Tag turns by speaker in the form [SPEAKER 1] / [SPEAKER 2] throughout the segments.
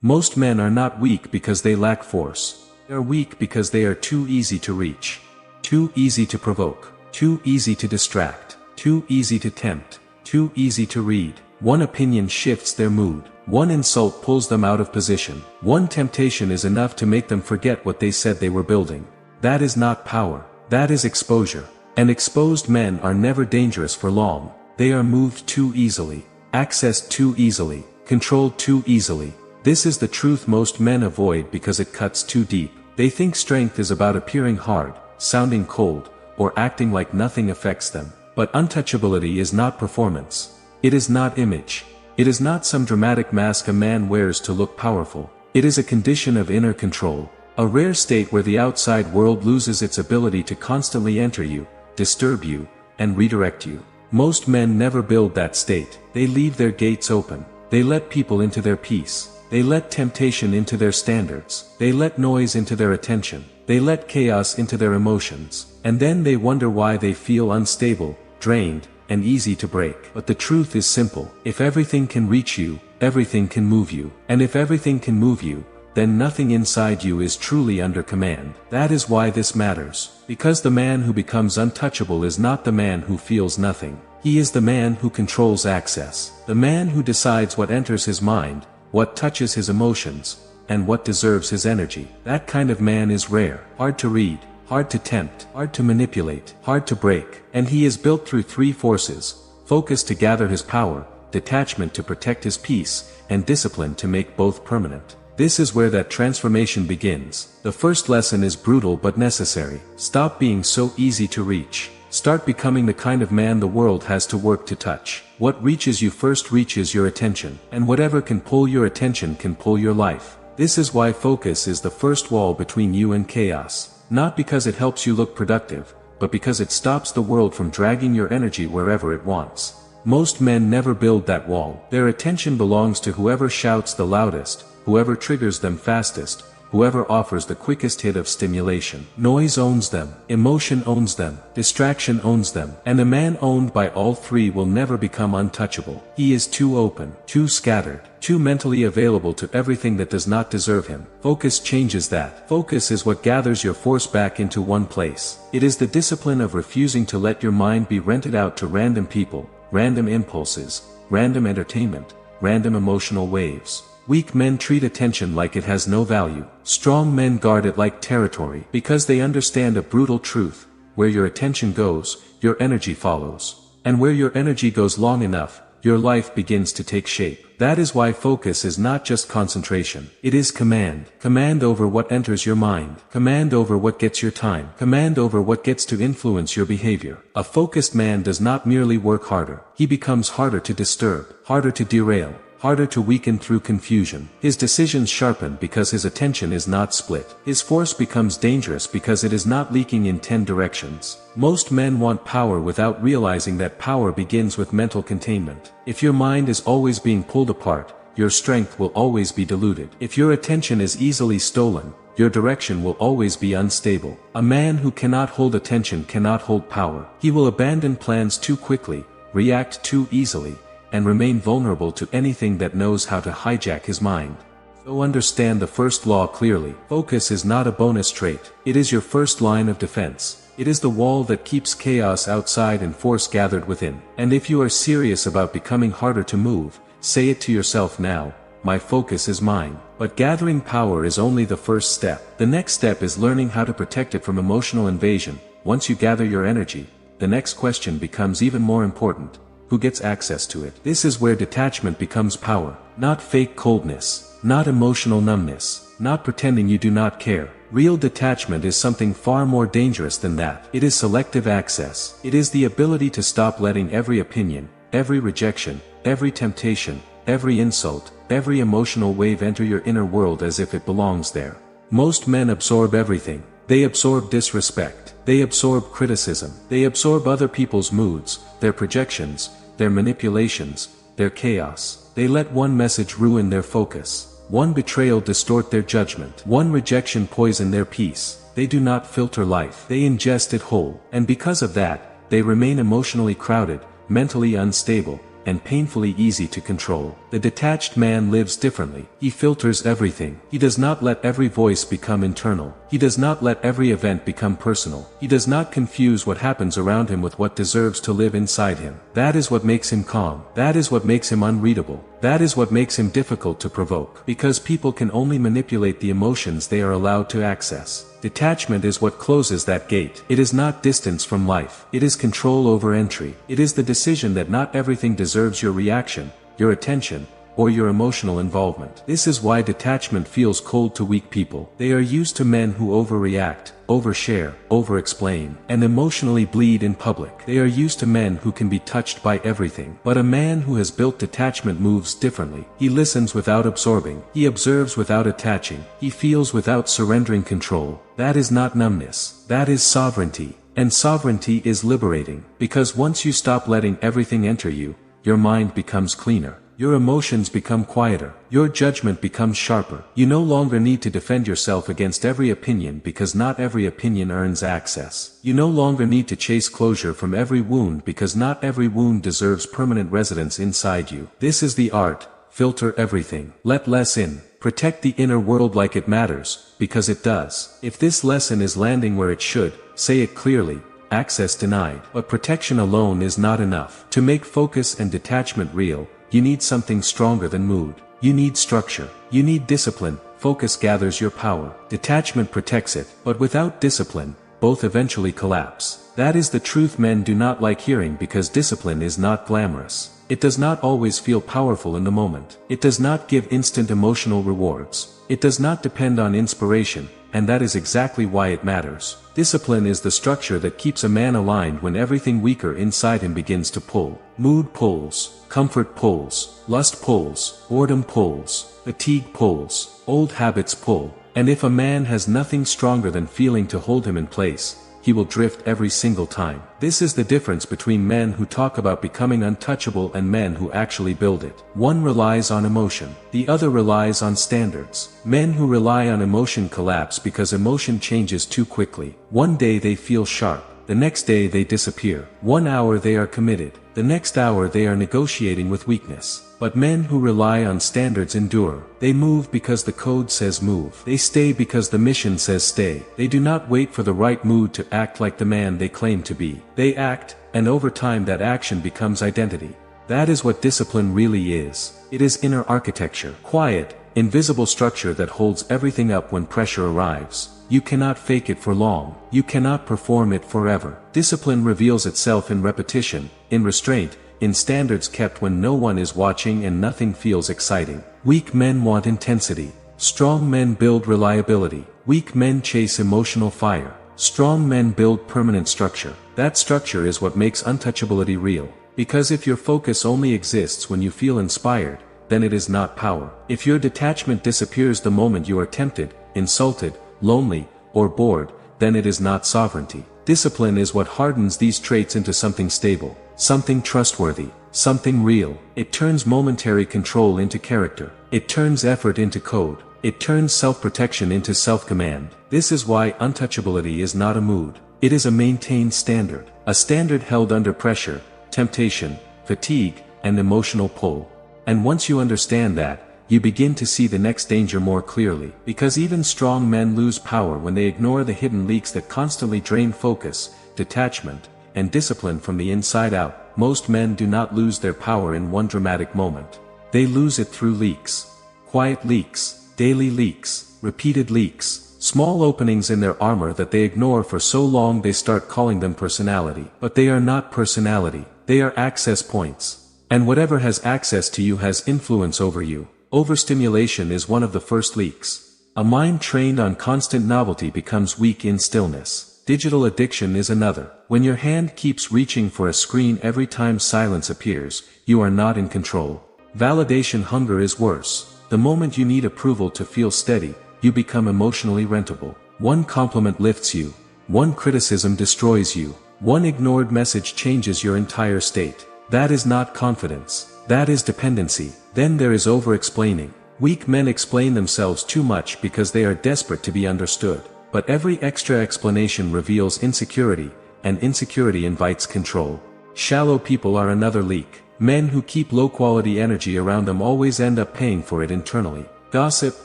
[SPEAKER 1] Most men are not weak because they lack force. They are weak because they are too easy to reach. Too easy to provoke. Too easy to distract. Too easy to tempt. Too easy to read. One opinion shifts their mood. One insult pulls them out of position. One temptation is enough to make them forget what they said they were building. That is not power. That is exposure. And exposed men are never dangerous for long. They are moved too easily. Accessed too easily. Controlled too easily. This is the truth most men avoid because it cuts too deep. They think strength is about appearing hard, sounding cold, or acting like nothing affects them. But untouchability is not performance. It is not image. It is not some dramatic mask a man wears to look powerful. It is a condition of inner control, a rare state where the outside world loses its ability to constantly enter you, disturb you, and redirect you. Most men never build that state. They leave their gates open. They let people into their peace. They let temptation into their standards. They let noise into their attention. They let chaos into their emotions. And then they wonder why they feel unstable, drained, and easy to break. But the truth is simple. If everything can reach you, everything can move you. And if everything can move you, then nothing inside you is truly under command. That is why this matters. Because the man who becomes untouchable is not the man who feels nothing. He is the man who controls access. The man who decides what enters his mind, what touches his emotions, and what deserves his energy. That kind of man is rare, hard to read, hard to tempt, hard to manipulate, hard to break. And he is built through three forces: focus to gather his power, detachment to protect his peace, and discipline to make both permanent. This is where that transformation begins. The first lesson is brutal but necessary. Stop being so easy to reach. Start becoming the kind of man the world has to work to touch. What reaches you first reaches your attention, and whatever can pull your attention can pull your life. This is why focus is the first wall between you and chaos. Not because it helps you look productive, but because it stops the world from dragging your energy wherever it wants. Most men never build that wall. Their attention belongs to whoever shouts the loudest, whoever triggers them fastest, whoever offers the quickest hit of stimulation. Noise owns them, emotion owns them, distraction owns them, and a man owned by all three will never become untouchable. He is too open, too scattered, too mentally available to everything that does not deserve him. Focus changes that. Focus is what gathers your force back into one place. It is the discipline of refusing to let your mind be rented out to random people, random impulses, random entertainment, random emotional waves. Weak men treat attention like it has no value. Strong men guard it like territory, because they understand a brutal truth: where your attention goes, your energy follows. And where your energy goes long enough, your life begins to take shape. That is why focus is not just concentration. It is command. Command over what enters your mind. Command over what gets your time. Command over what gets to influence your behavior. A focused man does not merely work harder. He becomes harder to disturb, harder to derail, harder to weaken through confusion. His decisions sharpen because his attention is not split. His force becomes dangerous because it is not leaking in 10 directions. Most men want power without realizing that power begins with mental containment. If your mind is always being pulled apart, your strength will always be diluted. If your attention is easily stolen, your direction will always be unstable. A man who cannot hold attention cannot hold power. He will abandon plans too quickly, react too easily, and remain vulnerable to anything that knows how to hijack his mind. So understand the first law clearly. Focus is not a bonus trait. It is your first line of defense. It is the wall that keeps chaos outside and force gathered within. And if you are serious about becoming harder to move, say it to yourself now: my focus is mine. But gathering power is only the first step. The next step is learning how to protect it from emotional invasion. Once you gather your energy, the next question becomes even more important: who gets access to it? This is where detachment becomes power. Not fake coldness, not emotional numbness, not pretending you do not care. Real detachment is something far more dangerous than that. It is selective access. It is the ability to stop letting every opinion, every rejection, every temptation, every insult, every emotional wave enter your inner world as if it belongs there. Most men absorb everything. They absorb disrespect. They absorb criticism. They absorb other people's moods, their projections, their manipulations, their chaos. They let one message ruin their focus, one betrayal distort their judgment, one rejection poison their peace. They do not filter life. They ingest it whole. And because of that, they remain emotionally crowded, mentally unstable, and painfully easy to control. The detached man lives differently. He filters everything. He does not let every voice become internal. He does not let every event become personal. He does not confuse what happens around him with what deserves to live inside him. That is what makes him calm. That is what makes him unreadable. That is what makes him difficult to provoke. Because people can only manipulate the emotions they are allowed to access. Detachment is what closes that gate. It is not distance from life. It is control over entry. It is the decision that not everything deserves your reaction, your attention, or your emotional involvement. This is why detachment feels cold to weak people. They are used to men who overreact, overshare, overexplain, and emotionally bleed in public. They are used to men who can be touched by everything. But a man who has built detachment moves differently. He listens without absorbing. He observes without attaching. He feels without surrendering control. That is not numbness. That is sovereignty. And sovereignty is liberating. Because once you stop letting everything enter you, your mind becomes cleaner. Your emotions become quieter. Your judgment becomes sharper. You no longer need to defend yourself against every opinion because not every opinion earns access. You no longer need to chase closure from every wound because not every wound deserves permanent residence inside you. This is the art. Filter everything. Let less in. Protect the inner world like it matters, because it does. If this lesson is landing where it should, say it clearly. Access denied. But protection alone is not enough. To make focus and detachment real, you need something stronger than mood. You need structure. You need discipline. Focus gathers your power. Detachment protects it. But without discipline, both eventually collapse. That is the truth men do not like hearing because discipline is not glamorous. It does not always feel powerful in the moment. It does not give instant emotional rewards. It does not depend on inspiration, and that is exactly why it matters. Discipline is the structure that keeps a man aligned when everything weaker inside him begins to pull. Mood pulls, comfort pulls, lust pulls, boredom pulls, fatigue pulls, old habits pull. And if a man has nothing stronger than feeling to hold him in place, he will drift every single time. This is the difference between men who talk about becoming untouchable and men who actually build it. One relies on emotion. The other relies on standards. Men who rely on emotion collapse because emotion changes too quickly. One day they feel sharp. The next day they disappear. 1 hour they are committed. The next hour they are negotiating with weakness. But men who rely on standards endure. They move because the code says move. They stay because the mission says stay. They do not wait for the right mood to act like the man they claim to be. They act, and over time that action becomes identity. That is what discipline really is. It is inner architecture. Quiet, invisible structure that holds everything up when pressure arrives. You cannot fake it for long. You cannot perform it forever. Discipline reveals itself in repetition, in restraint, in standards kept when no one is watching and nothing feels exciting. Weak men want intensity. Strong men build reliability. Weak men chase emotional fire. Strong men build permanent structure. That structure is what makes untouchability real. Because if your focus only exists when you feel inspired, then it is not power. If your detachment disappears the moment you are tempted, insulted, lonely, or bored, then it is not sovereignty. Discipline is what hardens these traits into something stable, something trustworthy, something real. It turns momentary control into character. It turns effort into code. It turns self-protection into self-command. This is why untouchability is not a mood. It is a maintained standard. A standard held under pressure, temptation, fatigue, and emotional pull. And once you understand that, you begin to see the next danger more clearly. Because even strong men lose power when they ignore the hidden leaks that constantly drain focus, detachment, and discipline from the inside out. Most men do not lose their power in one dramatic moment. They lose it through leaks. Quiet leaks, daily leaks, repeated leaks, small openings in their armor that they ignore for so long they start calling them personality. But they are not personality, they are access points. And whatever has access to you has influence over you. Overstimulation is one of the first leaks. A mind trained on constant novelty becomes weak in stillness. Digital addiction is another. When your hand keeps reaching for a screen every time silence appears, you are not in control. Validation hunger is worse. The moment you need approval to feel steady, you become emotionally rentable. One compliment lifts you. One criticism destroys you. One ignored message changes your entire state. That is not confidence. That is dependency. Then there is over-explaining. Weak men explain themselves too much because they are desperate to be understood. But every extra explanation reveals insecurity, and insecurity invites control. Shallow people are another leak. Men who keep low-quality energy around them always end up paying for it internally. Gossip,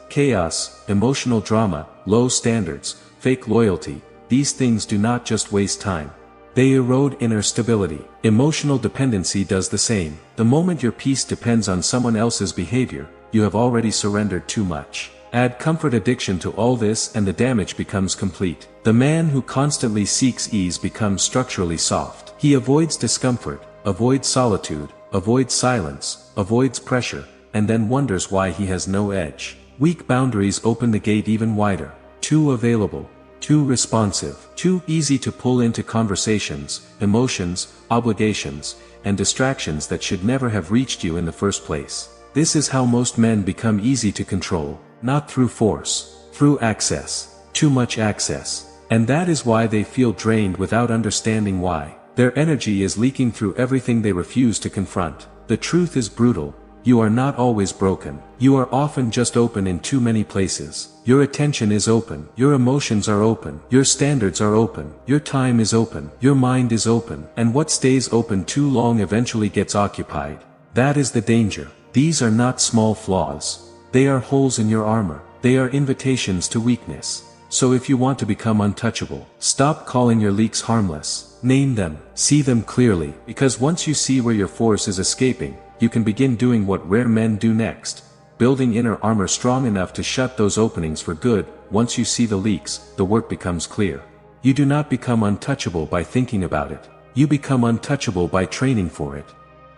[SPEAKER 1] chaos, emotional drama, low standards, fake loyalty, these things do not just waste time. They erode inner stability. Emotional dependency does the same. The moment your peace depends on someone else's behavior, you have already surrendered too much. Add comfort addiction to all this and the damage becomes complete. The man who constantly seeks ease becomes structurally soft. He avoids discomfort, avoids solitude, avoids silence, avoids pressure, and then wonders why he has no edge. Weak boundaries open the gate even wider. Too available, too responsive, too easy to pull into conversations, emotions, obligations, and distractions that should never have reached you in the first place. This is how most men become easy to control, not through force, through access, too much access. And that is why they feel drained without understanding why. Their energy is leaking through everything they refuse to confront. The truth is brutal. You are not always broken. You are often just open in too many places. Your attention is open. Your emotions are open. Your standards are open. Your time is open. Your mind is open. And what stays open too long eventually gets occupied. That is the danger. These are not small flaws. They are holes in your armor. They are invitations to weakness. So if you want to become untouchable, stop calling your leaks harmless. Name them. See them clearly. Because once you see where your force is escaping, you can begin doing what rare men do next, building inner armor strong enough to shut those openings for good. Once you see the leaks, the work becomes clear. You do not become untouchable by thinking about it. You become untouchable by training for it.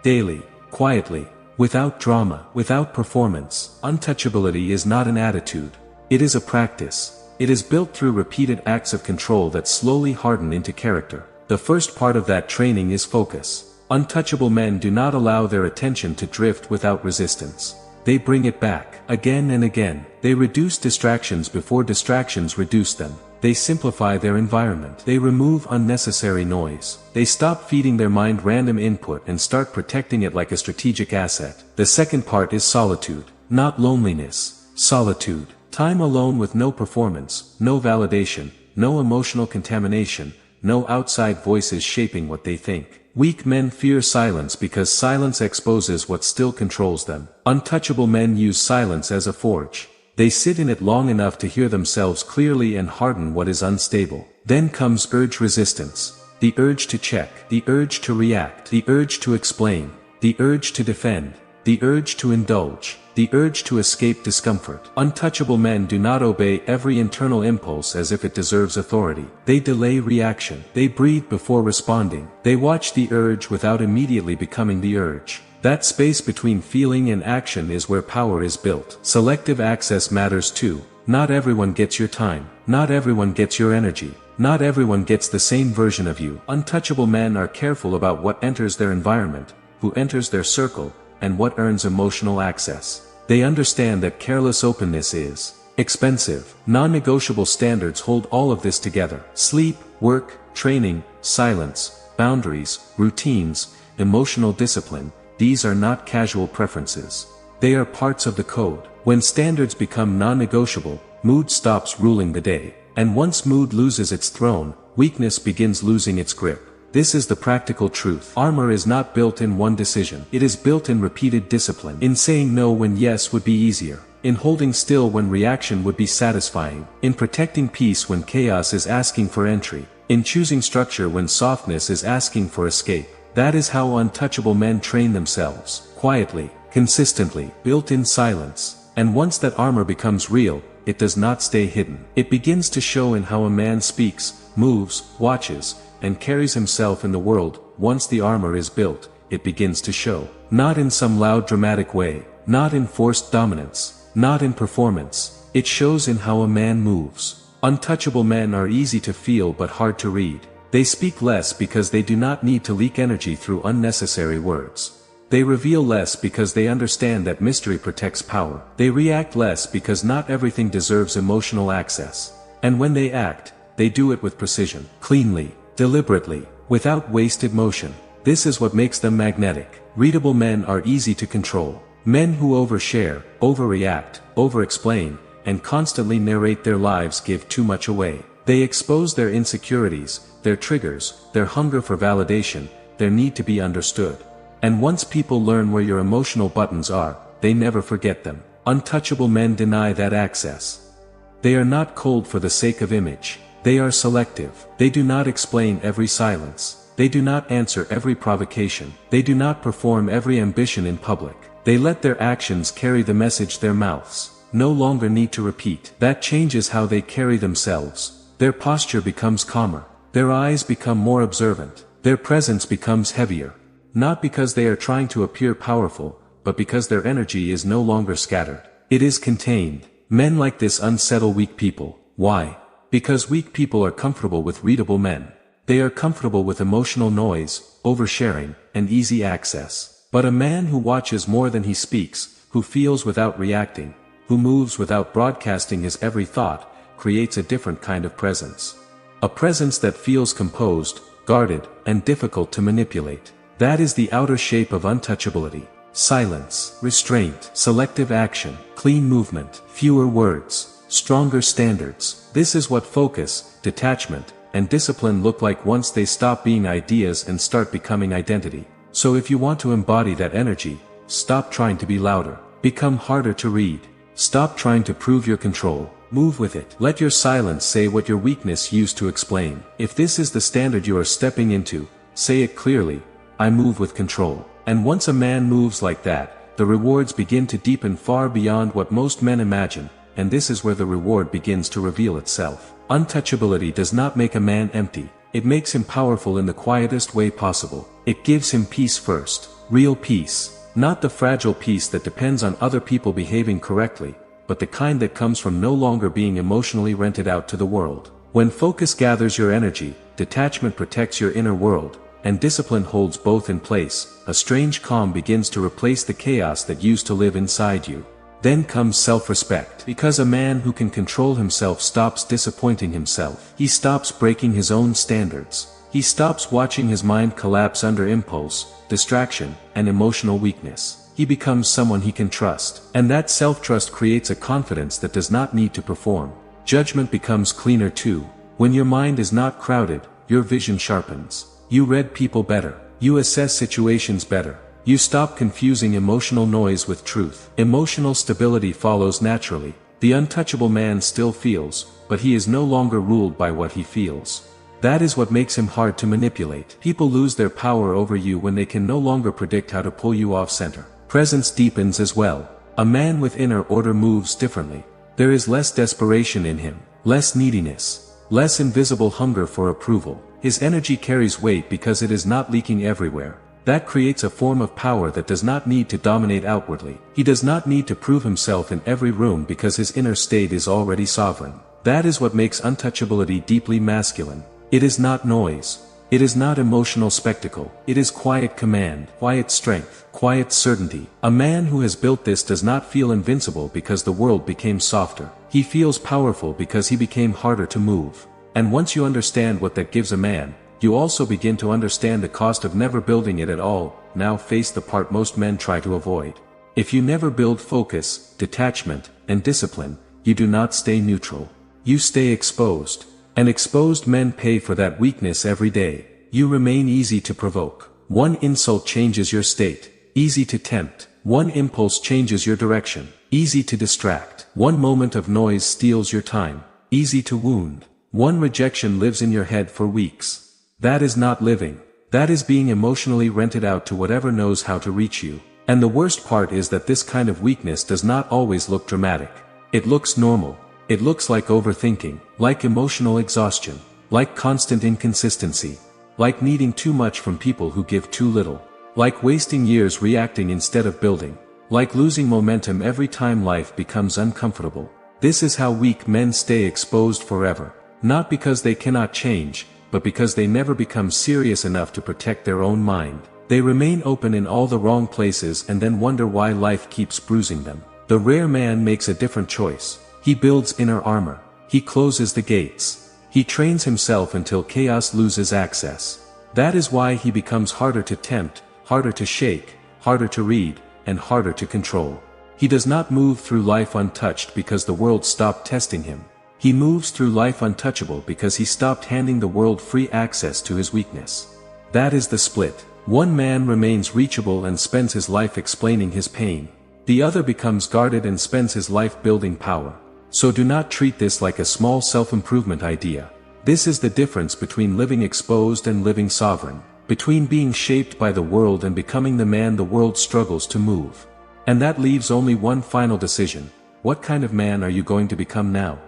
[SPEAKER 1] Daily, quietly, without drama, without performance. Untouchability is not an attitude. It is a practice. It is built through repeated acts of control that slowly harden into character. The first part of that training is focus. Untouchable men do not allow their attention to drift without resistance. They bring it back, again and again. They reduce distractions before distractions reduce them. They simplify their environment. They remove unnecessary noise. They stop feeding their mind random input and start protecting it like a strategic asset. The second part is solitude, not loneliness. Solitude. Time alone with no performance, no validation, no emotional contamination, no outside voices shaping what they think. Weak men fear silence because silence exposes what still controls them. Untouchable men use silence as a forge. They sit in it long enough to hear themselves clearly and harden what is unstable. Then comes urge resistance. The urge to check, the urge to react, the urge to explain, the urge to defend, the urge to indulge, the urge to escape discomfort. Untouchable men do not obey every internal impulse as if it deserves authority. They delay reaction. They breathe before responding. They watch the urge without immediately becoming the urge. That space between feeling and action is where power is built. Selective access matters too. Not everyone gets your time. Not everyone gets your energy. Not everyone gets the same version of you. Untouchable men are careful about what enters their environment, who enters their circle, and what earns emotional access. They understand that careless openness is expensive. Non-negotiable standards hold all of this together. Sleep, work, training, silence, boundaries, routines, emotional discipline, these are not casual preferences. They are parts of the code. When standards become non-negotiable, mood stops ruling the day. And once mood loses its throne, weakness begins losing its grip. This is the practical truth. Armor is not built in one decision. It is built in repeated discipline. In saying no when yes would be easier. In holding still when reaction would be satisfying. In protecting peace when chaos is asking for entry. In choosing structure when softness is asking for escape. That is how untouchable men train themselves. Quietly, consistently, built in silence. And once that armor becomes real, it does not stay hidden. It begins to show in how a man speaks, moves, watches, and carries himself in the world. Once the armor is built, it begins to show. Not in some loud dramatic way, not in forced dominance, not in performance. It shows in how a man moves. Untouchable men are easy to feel but hard to read. They speak less because they do not need to leak energy through unnecessary words. They reveal less because they understand that mystery protects power. They react less because not everything deserves emotional access. And when they act, they do it with precision, cleanly, deliberately, without wasted motion. This is what makes them magnetic. Readable men are easy to control. Men who overshare, overreact, overexplain, and constantly narrate their lives give too much away. They expose their insecurities, their triggers, their hunger for validation, their need to be understood. And once people learn where your emotional buttons are, they never forget them. Untouchable men deny that access. They are not cold for the sake of image. They are selective. They do not explain every silence. They do not answer every provocation. They do not perform every ambition in public. They let their actions carry the message their mouths no longer need to repeat. That changes how they carry themselves. Their posture becomes calmer. Their eyes become more observant. Their presence becomes heavier. Not because they are trying to appear powerful, but because their energy is no longer scattered. It is contained. Men like this unsettle weak people. Why? Because weak people are comfortable with readable men. They are comfortable with emotional noise, oversharing, and easy access. But a man who watches more than he speaks, who feels without reacting, who moves without broadcasting his every thought, creates a different kind of presence. A presence that feels composed, guarded, and difficult to manipulate. That is the outer shape of untouchability. Silence, restraint, selective action, clean movement, fewer words, stronger standards. This is what focus, detachment, and discipline look like once they stop being ideas and start becoming identity. So if you want to embody that energy, stop trying to be louder. Become harder to read. Stop trying to prove your control. Move with it. Let your silence say what your weakness used to explain. If this is the standard you are stepping into, say it clearly: I move with control. And once a man moves like that, the rewards begin to deepen far beyond what most men imagine, and this is where the reward begins to reveal itself. Untouchability does not make a man empty. It makes him powerful in the quietest way possible. It gives him peace first. Real peace. Not the fragile peace that depends on other people behaving correctly, but the kind that comes from no longer being emotionally rented out to the world. When focus gathers your energy, detachment protects your inner world, and discipline holds both in place, a strange calm begins to replace the chaos that used to live inside you. Then comes self-respect. Because a man who can control himself stops disappointing himself. He stops breaking his own standards. He stops watching his mind collapse under impulse, distraction, and emotional weakness. He becomes someone he can trust. And that self-trust creates a confidence that does not need to perform. Judgment becomes cleaner too. When your mind is not crowded, your vision sharpens. You read people better. You assess situations better. You stop confusing emotional noise with truth. Emotional stability follows naturally. The untouchable man still feels, but he is no longer ruled by what he feels. That is what makes him hard to manipulate. People lose their power over you when they can no longer predict how to pull you off center. Presence deepens as well. A man with inner order moves differently. There is less desperation in him, less neediness, less invisible hunger for approval. His energy carries weight because it is not leaking everywhere. That creates a form of power that does not need to dominate outwardly. He does not need to prove himself in every room because his inner state is already sovereign. That is what makes untouchability deeply masculine. It is not noise. It is not emotional spectacle. It is quiet command, quiet strength, quiet certainty. A man who has built this does not feel invincible because the world became softer. He feels powerful because he became harder to move. And once you understand what that gives a man, you also begin to understand the cost of never building it at all. Now face the part most men try to avoid. If you never build focus, detachment, and discipline, you do not stay neutral. You stay exposed. And exposed men pay for that weakness every day. You remain easy to provoke. One insult changes your state. Easy to tempt. One impulse changes your direction. Easy to distract. One moment of noise steals your time. Easy to wound. One rejection lives in your head for weeks. That is not living. That is being emotionally rented out to whatever knows how to reach you. And the worst part is that this kind of weakness does not always look dramatic. It looks normal. It looks like overthinking, like emotional exhaustion, like constant inconsistency, like needing too much from people who give too little, like wasting years reacting instead of building, like losing momentum every time life becomes uncomfortable. This is how weak men stay exposed forever, not because they cannot change, but because they never become serious enough to protect their own mind. They remain open in all the wrong places and then wonder why life keeps bruising them. The rare man makes a different choice. He builds inner armor. He closes the gates. He trains himself until chaos loses access. That is why he becomes harder to tempt, harder to shake, harder to read, and harder to control. He does not move through life untouched because the world stopped testing him. He moves through life untouchable because he stopped handing the world free access to his weakness. That is the split. One man remains reachable and spends his life explaining his pain. The other becomes guarded and spends his life building power. So do not treat this like a small self-improvement idea. This is the difference between living exposed and living sovereign, between being shaped by the world and becoming the man the world struggles to move. And that leaves only one final decision: what kind of man are you going to become now?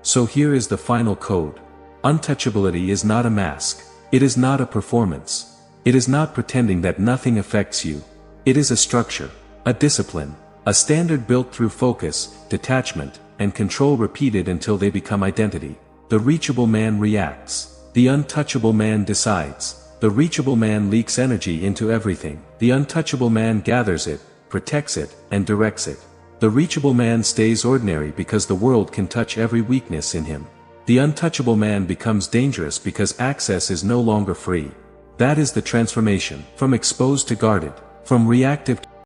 [SPEAKER 1] So here is the final code. Untouchability is not a mask. It is not a performance. It is not pretending that nothing affects you. It is a structure, a discipline, a standard built through focus, detachment, and control repeated until they become identity. The reachable man reacts. The untouchable man decides. The reachable man leaks energy into everything. The untouchable man gathers it, protects it, and directs it. The reachable man stays ordinary because the world can touch every weakness in him. The untouchable man becomes dangerous because access is no longer free. That is the transformation, from exposed to guarded, from reactive